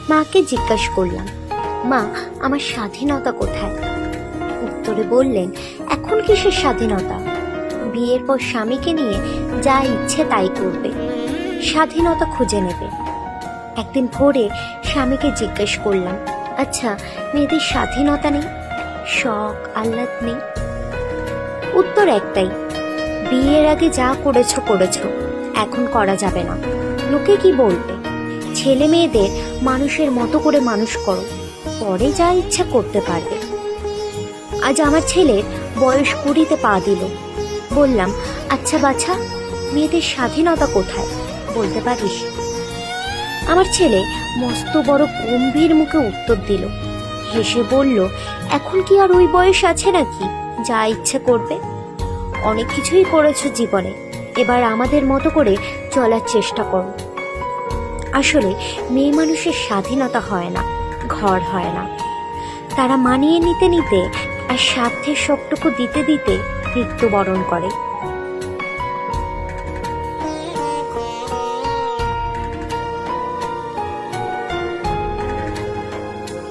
মাকে জিজ্ঞাসা করলাম, মা আমার স্বাধীনতা কোথায়? উত্তরে বললেন, এখন কিসের স্বাধীনতা? বিয়ের পর স্বামীকে নিয়ে যা ইচ্ছে তাই করবে, স্বাধীনতা খুঁজে নেবে। একদিন ভোরে স্বামীকে জিজ্ঞেস করলাম, আচ্ছা মেয়েদের স্বাধীনতা নেই, শখ আহ্লাদ নেই? উত্তর একটাই, বিয়ের আগে যা করেছো করেছো, এখন করা যাবে না। লোকে কি বলবে? ছেলে মেয়েদের মানুষের মতো করে মানুষ করো, পরে যা ইচ্ছা করতে পারবে। আজ আমার ছেলের বয়স 20-তে পা দিল। বললাম, আচ্ছা বাছা, মেয়েদের স্বাধীনতা কোথায় বলতে পারিস? আমার ছেলে মস্ত বড় গম্ভীর মুখে উত্তর দিল, হেসে বলল, এখন কি আর ওই বয়স আছে নাকি যা ইচ্ছে করবে? অনেক কিছুই করেছো জীবনে, এবার আমাদের মতো করে চলার চেষ্টা করো। আসলে মেয়ে মানুষের স্বাধীনতা হয় না, ঘর হয় না। তারা মানিয়ে নিতে নিতে আর স্বার্থের সবটুকু দিতে দিতে মৃত্যুবরণ করে।